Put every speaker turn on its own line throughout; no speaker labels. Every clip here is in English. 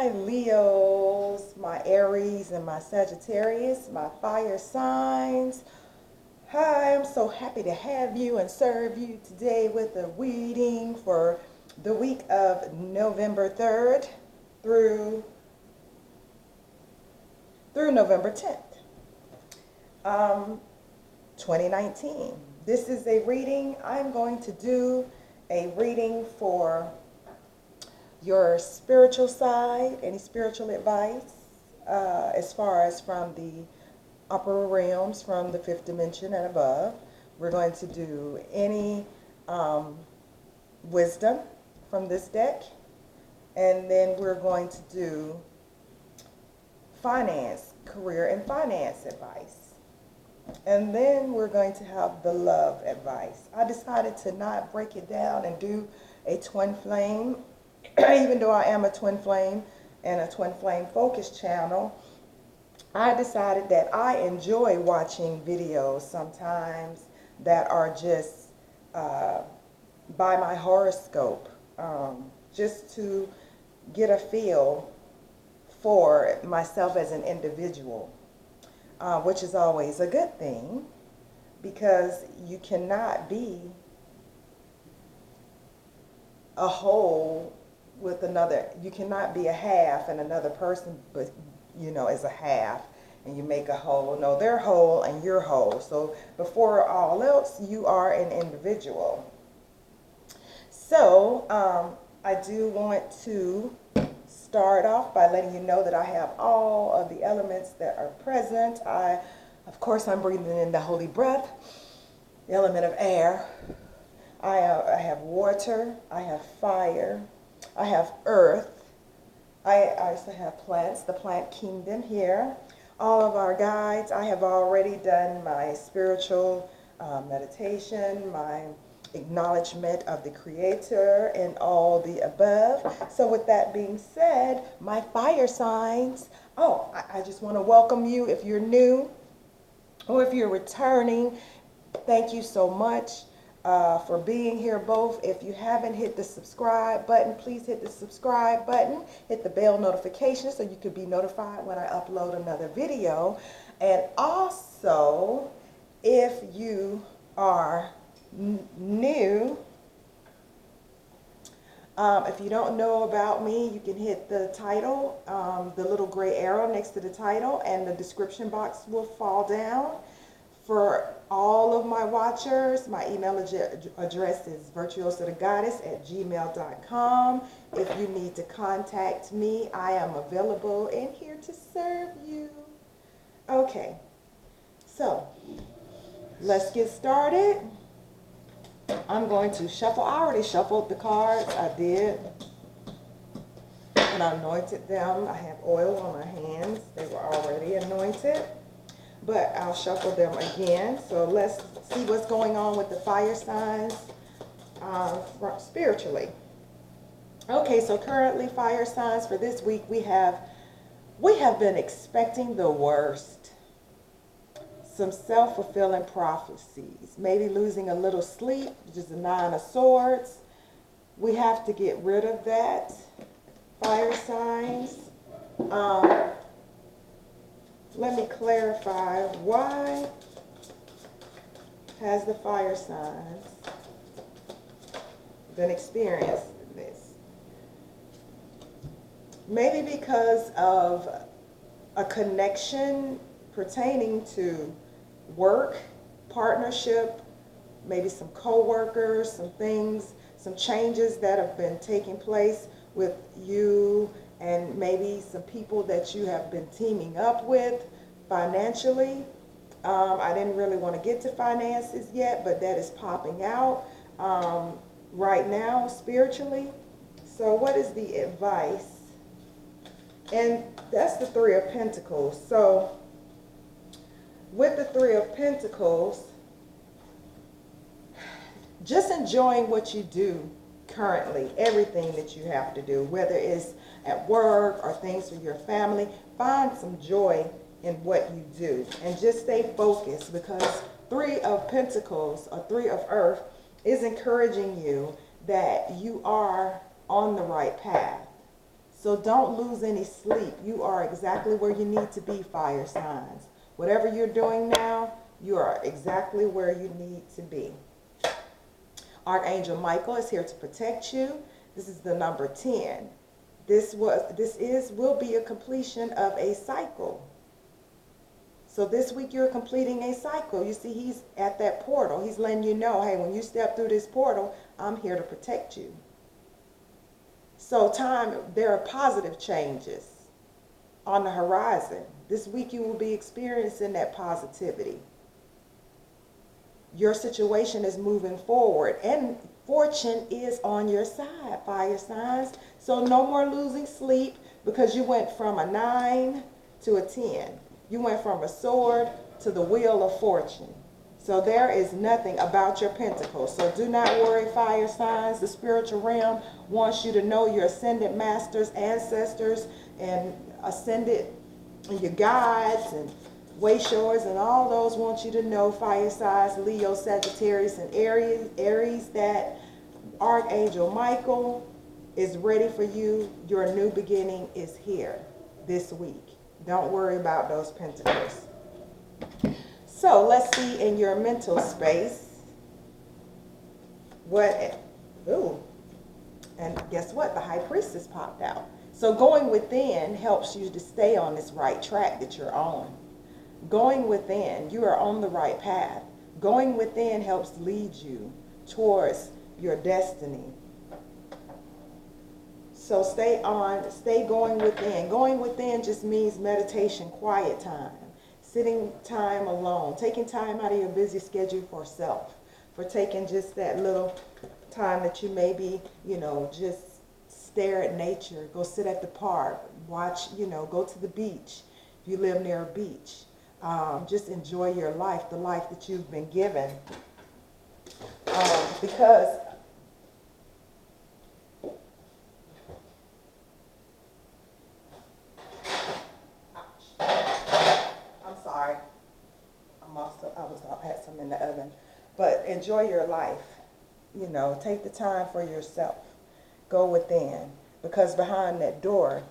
my Leos, my Aries, and my Sagittarius, my fire signs. Hi, I'm so happy to have you and serve you today with a reading for the week of November 3rd through November 10th, 2019. This is a reading. I'm going to do a reading for your spiritual side, any spiritual advice, as far as from the upper realms, from the fifth dimension and above. We're going to do any wisdom from this deck, and then we're going to do finance, career and finance advice. And then we're going to have the love advice. I decided to not break it down and do a twin flame, even though I am a twin flame and a twin flame focus channel. I decided that I enjoy watching videos sometimes that are just by my horoscope, just to get a feel for myself as an individual, which is always a good thing, because you cannot be a whole with another. You cannot be a half and another person, but is a half and you make a whole. No, they're whole and you're whole. So before all else, you are an individual. So I do want to start off by letting you know that I have all of the elements that are present. Of course, I'm breathing in the holy breath, the element of air. I have water, I have fire, I have earth, I also have plants, the plant kingdom here. All of our guides, I have already done my spiritual meditation, my acknowledgement of the Creator, and all the above. So with that being said, my fire signs. Oh, I just want to welcome you if you're new or if you're returning. Thank you so much for being here both. If you haven't hit the subscribe button, please hit the subscribe button. Hit the bell notification so you can be notified when I upload another video. And also, if you are new, if you don't know about me, you can hit the title, the little gray arrow next to the title, and the description box will fall down. For all of my watchers, my email address is virtuosathegoddess@gmail.com. If you need to contact me, I am available and here to serve you. Okay, so let's get started. I'm going to shuffle. I already shuffled the cards. I did. And I anointed them. I have oil on my hands. They were already anointed. But I'll shuffle them again. So let's see what's going on with the fire signs spiritually. Okay, so currently fire signs for this week, we have been expecting the worst. Some self-fulfilling prophecies. Maybe losing a little sleep, which is the Nine of Swords. We have to get rid of that. Fire signs. Let me clarify, why has the fire signs been experiencing this? Maybe because of a connection pertaining to work, partnership, maybe some co-workers, some things, some changes that have been taking place with you, and maybe some people that you have been teaming up with financially. I didn't really want to get to finances yet, but that is popping out right now spiritually. So what is the advice? And that's the Three of Pentacles. So with the Three of Pentacles, just enjoying what you do currently, everything that you have to do, whether it's at work or things for your family, find some joy in what you do and just stay focused, because Three of Pentacles or Three of Earth is encouraging you that you are on the right path. So don't lose any sleep. You are exactly where you need to be, fire signs. Whatever you're doing now, you are exactly where you need to be. Archangel Michael is here to protect you. This is the number 10. This will be a completion of a cycle. So this week you're completing a cycle. You see, he's at that portal. He's letting you know, hey, when you step through this portal, I'm here to protect you. So there are positive changes on the horizon. This week you will be experiencing that positivity. Your situation is moving forward and fortune is on your side, fire signs. So no more losing sleep because you went from a 9 to a 10. You went from a sword to the wheel of fortune. So there is nothing about your pentacles. So do not worry, fire signs. The spiritual realm wants you to know your ascended masters, ancestors, and ascended and your guides and way showers and all those want you to know, fire signs, Leo, Sagittarius, and Aries, that Archangel Michael is ready for you. Your new beginning is here this week. Don't worry about those pentacles. So let's see in your mental space and guess what? The High Priestess popped out. So going within helps you to stay on this right track that you're on. Going within, you are on the right path. Going within helps lead you towards your destiny. So stay going within. Going within just means meditation, quiet time, sitting time alone, taking time out of your busy schedule for self, for taking just that little time that you maybe, just stare at nature, go sit at the park, watch, go to the beach, if you live near a beach. Just enjoy your life, the life that you've been given. Because I had some in the oven. But enjoy your life. Take the time for yourself. Go within. Because behind that door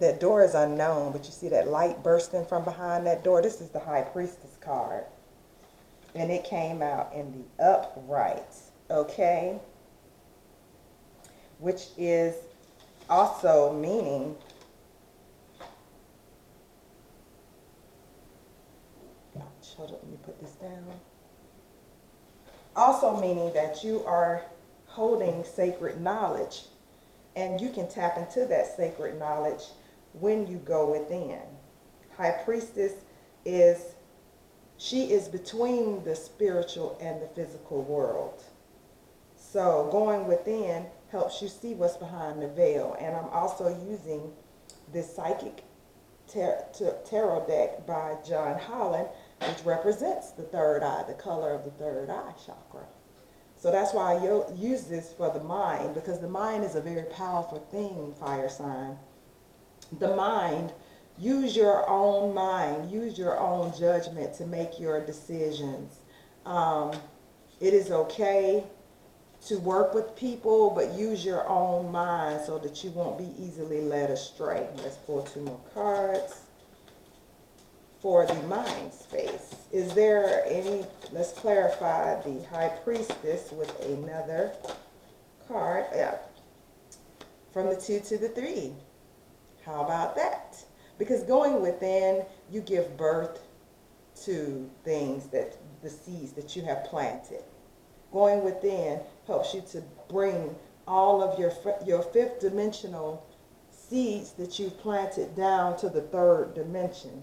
is unknown. But you see that light bursting from behind that door? This is the High Priestess card. And it came out in the upright. Okay? Which is also meaning... Hold up, let me put this down. Also meaning that you are holding sacred knowledge and you can tap into that sacred knowledge when you go within. High Priestess she is between the spiritual and the physical world. So going within helps you see what's behind the veil. And I'm also using this Psychic Tarot deck by John Holland, which represents the third eye, the color of the third eye chakra. So that's why I use this for the mind, because the mind is a very powerful thing, fire sign. The mind, use your own mind, use your own judgment to make your decisions. It is okay to work with people, but use your own mind so that you won't be easily led astray. Let's pull 2 more cards for the mind space. Is there any, let's clarify the High Priestess with another card. Yeah. From the 2 to the 3. How about that? Because going within, you give birth to things, that the seeds that you have planted. Going within helps you to bring all of your fifth dimensional seeds that you've planted down to the 3rd dimension.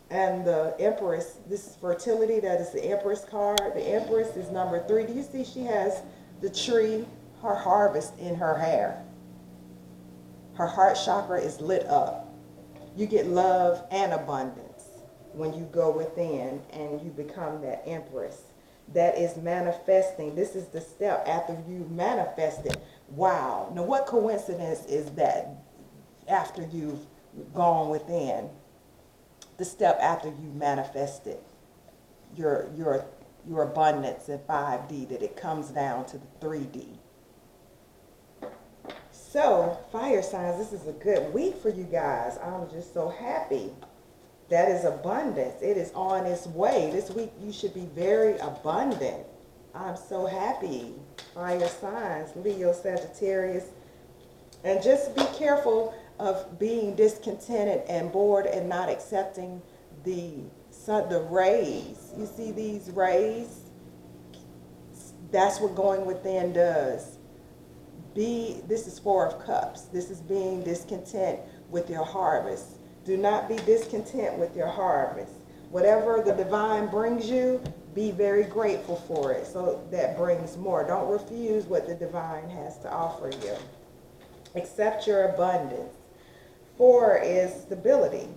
And the Empress, this is fertility, that is the Empress card. The Empress is number 3. Do you see she has the tree, her harvest in her hair? Her heart chakra is lit up. You get love and abundance when you go within and you become that Empress. That is manifesting. This is the step after you've manifested. Wow. Now what coincidence is that after you've gone within? The step after you manifested your abundance in 5D, that it comes down to the 3D. So, fire signs, this is a good week for you guys. I'm just so happy. That is abundance. It is on its way. This week you should be very abundant. I'm so happy. Fire signs, Leo, Sagittarius. And just be careful of being discontented and bored and not accepting the rays. You see these rays? That's what going within does. This is Four of Cups. This is being discontent with your harvest. Do not be discontent with your harvest. Whatever the divine brings you, be very grateful for it. So that brings more. Don't refuse what the divine has to offer you. Accept your abundance. 4 is stability.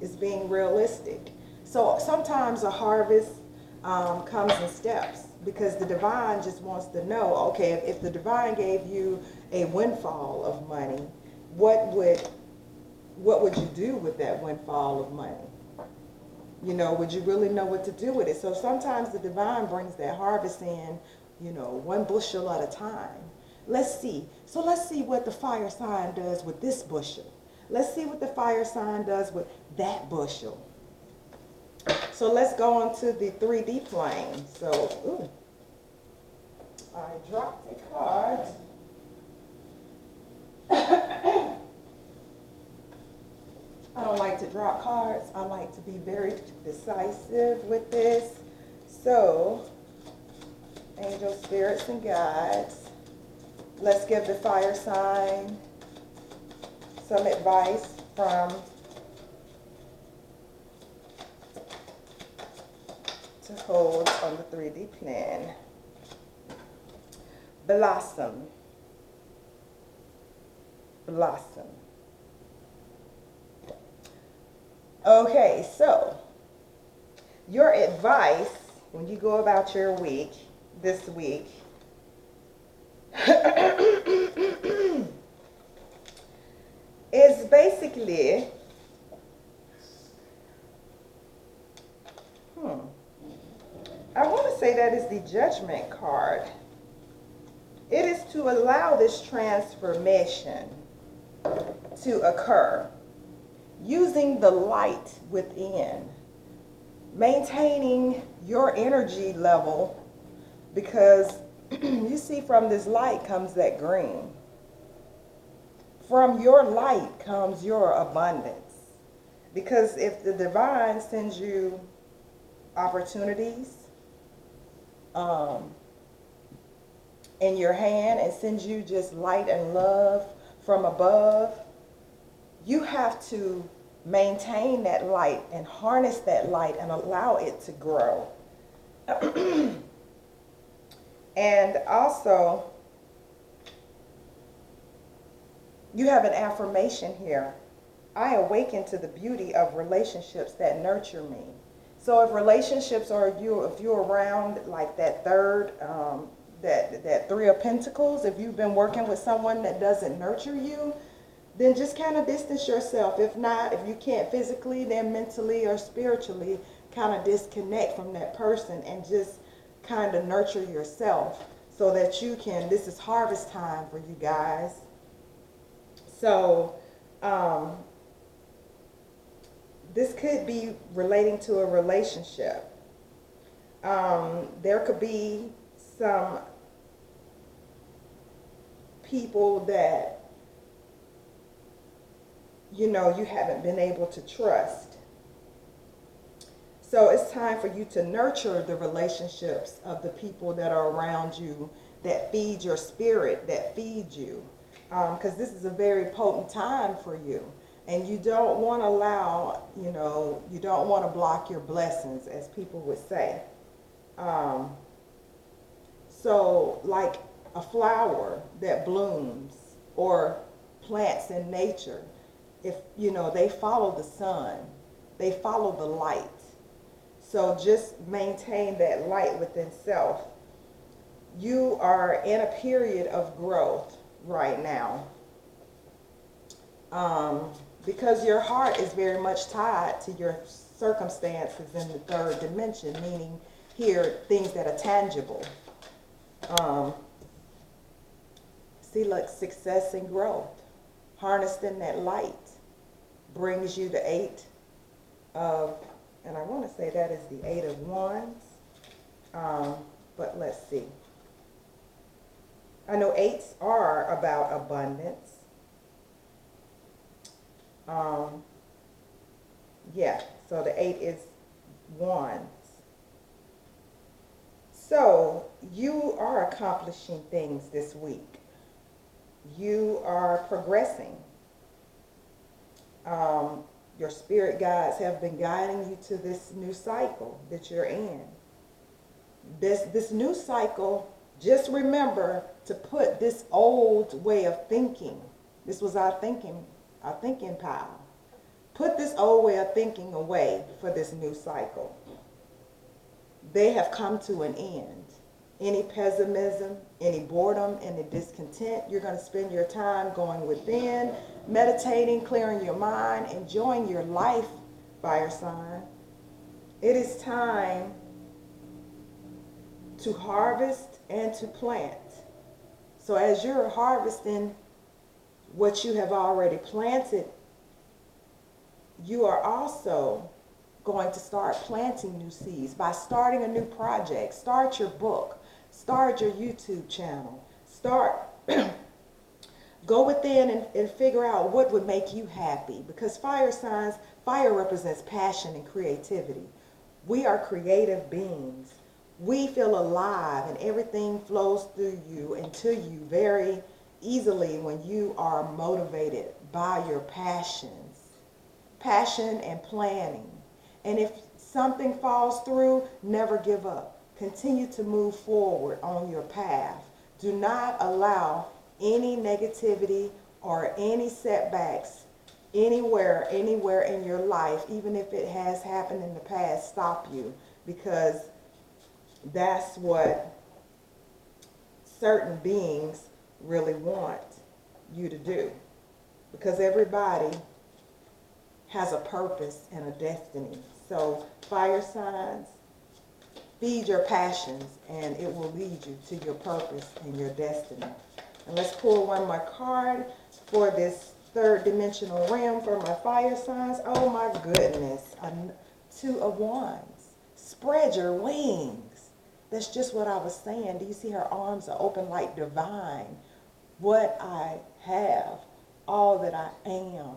It's being realistic. So sometimes a harvest comes in steps, because the divine just wants to know, okay, if the divine gave you a windfall of money, what would you do with that windfall of money? You know, would you really know what to do with it? So sometimes the divine brings that harvest in, you know, 1 bushel at a time. Let's see. So let's see what the fire sign does with this bushel. Let's see what the fire sign does with that bushel. So let's go on to the 3D plane. So, ooh, I dropped a card. I don't like to drop cards. I like to be very decisive with this. So, angels, spirits, and guides, let's give the fire sign some advice to hold on the 3D plan. Blossom. Blossom. Okay, so your advice when you go about your week, this week, is basically, I want to say that is the Judgment card. It is to allow this transformation to occur using the light within, maintaining your energy level, because you see from this light comes that green. From your light comes your abundance. Because if the divine sends you opportunities in your hand and sends you just light and love from above, you have to maintain that light and harness that light and allow it to grow. And also, you have an affirmation here. I awaken to the beauty of relationships that nurture me. So if relationships are if you're around like that third, that 3 of Pentacles, if you've been working with someone that doesn't nurture you, then just kind of distance yourself. If not, if you can't physically, then mentally or spiritually kind of disconnect from that person and just kind of nurture yourself so that you can, this is harvest time for you guys. So, this could be relating to a relationship. There could be some people that, you know, you haven't been able to trust. So it's time for you to nurture the relationships of the people that are around you, that feed your spirit, that feed you. Because this is a very potent time for you. And you don't want to allow, you know, you don't want to block your blessings, as people would say. So like a flower that blooms or plants in nature, if, you know, they follow the sun, they follow the light. So just maintain that light within self. You are in a period of growth right now. Because your heart is very much tied to your circumstances in the 3rd dimension, meaning here, things that are tangible. See, look, success and growth. Harnessed in that light brings you the 8 of, and I want to say that is the 8 of Wands. But let's see. I know 8s are about abundance. Yeah, so the 8 is Wands. So you are accomplishing things this week. You are progressing. Your spirit guides have been guiding you to this new cycle that you're in. This new cycle, just remember to put this old way of thinking. This was our thinking pile. Put this old way of thinking away for this new cycle. They have come to an end. Any pessimism, any boredom, any discontent, you're going to spend your time going within, meditating, clearing your mind, enjoying your life, fire sign. It is time to harvest and to plant. So as you're harvesting what you have already planted, you are also going to start planting new seeds by starting a new project. Start your book. Start your YouTube channel. Go within and figure out what would make you happy. Because fire signs, fire represents passion and creativity. We are creative beings. We feel alive and everything flows through you and to you very easily when you are motivated by your passions. Passion and planning. And if something falls through, never give up. Continue to move forward on your path. Do not allow any negativity or any setbacks anywhere in your life, even if it has happened in the past, stop you. Because that's what certain beings really want you to do. Because everybody has a purpose and a destiny. So fire signs, feed your passions and it will lead you to your purpose and your destiny. And let's pull one more card for this third dimensional realm for my fire signs. Oh my goodness, a 2 of Wands. Spread your wings. That's just what I was saying. Do you see her arms are open like divine? What I have, all that I am,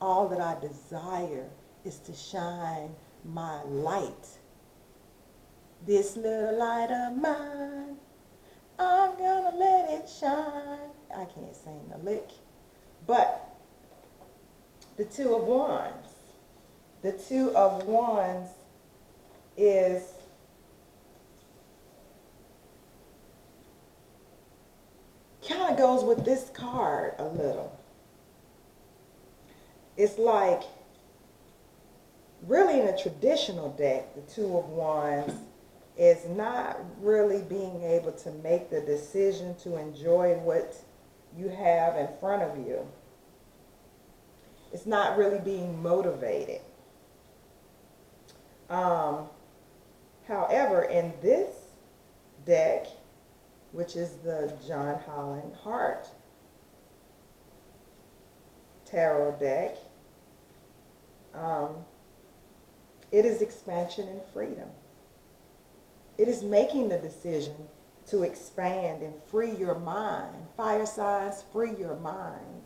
all that I desire is to shine my light. This little light of mine, I'm gonna let it shine. I can't sing a lick. But the 2 of Wands. The 2 of Wands is kind of goes with this card a little. It's like, really in a traditional deck, the 2 of Wands is not really being able to make the decision to enjoy what you have in front of you. It's not really being motivated. However, in this deck, which is the John Holland Hart Tarot deck, it is expansion and freedom. It is making the decision to expand and free your mind. Fire signs, free your mind.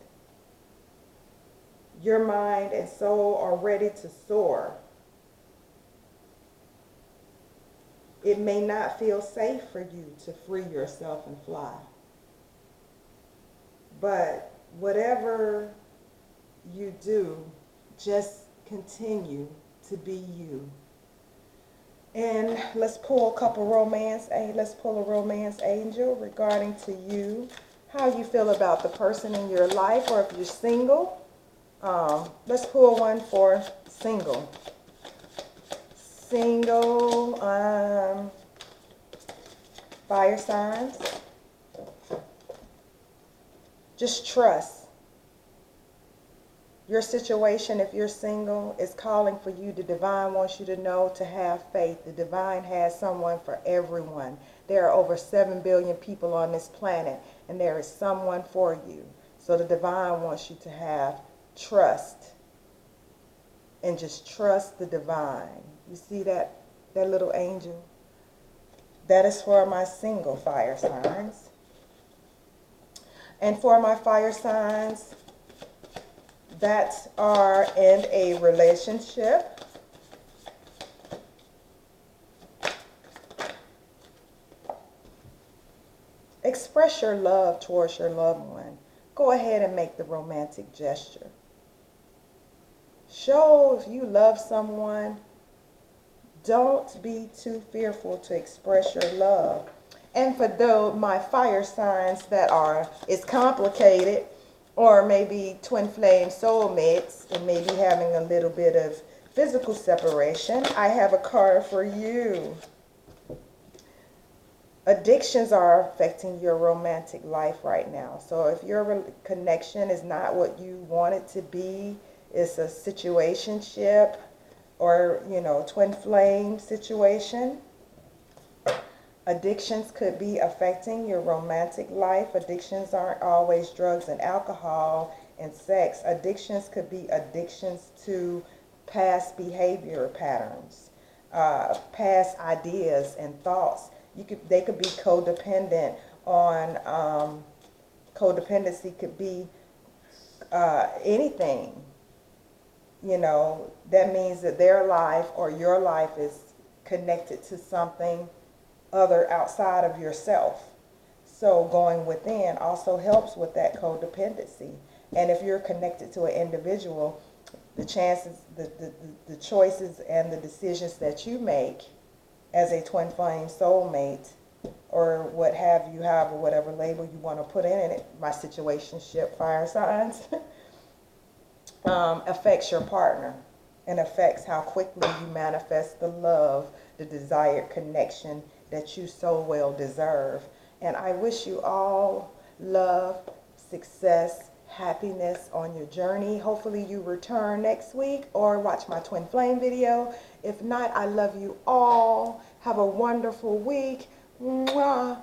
Your mind and soul are ready to soar. It may not feel safe for you to free yourself and fly. But whatever you do, just continue to be you. And let's pull a couple let's pull a romance angel regarding to you, how you feel about the person in your life, or if you're single. Let's pull one for single. Single fire signs. Just trust. Your situation, if you're single, is calling for you. The divine wants you to know to have faith. The divine has someone for everyone. There are over 7 billion people on this planet, and there is someone for you. So the divine wants you to have trust, and just trust the divine. You see that little angel? That is for my single fire signs. And for my fire signs that are in a relationship, express your love towards your loved one. Go ahead and make the romantic gesture. Show if you love someone. Don't be too fearful to express your love. And for my fire signs that it's complicated, or maybe twin flame soulmates, and maybe having a little bit of physical separation, I have a card for you. Addictions are affecting your romantic life right now. So if your connection is not what you want it to be, it's a situationship, or, twin flame situation. Addictions could be affecting your romantic life. Addictions aren't always drugs and alcohol and sex. Addictions could be addictions to past behavior patterns, past ideas and thoughts. They could be codependent on, codependency could be anything. That means that their life or your life is connected to something other outside of yourself. So going within also helps with that codependency. And if you're connected to an individual, the chances, the choices and the decisions that you make as a twin flame soulmate, or what have you, or whatever label you want to put in it, my situationship fire signs, affects your partner and affects how quickly you manifest the love, the desired connection that you so well deserve. And I wish you all love, success, happiness on your journey. Hopefully you return next week or watch my twin flame video. If not, I love you all. Have a wonderful week. Mwah.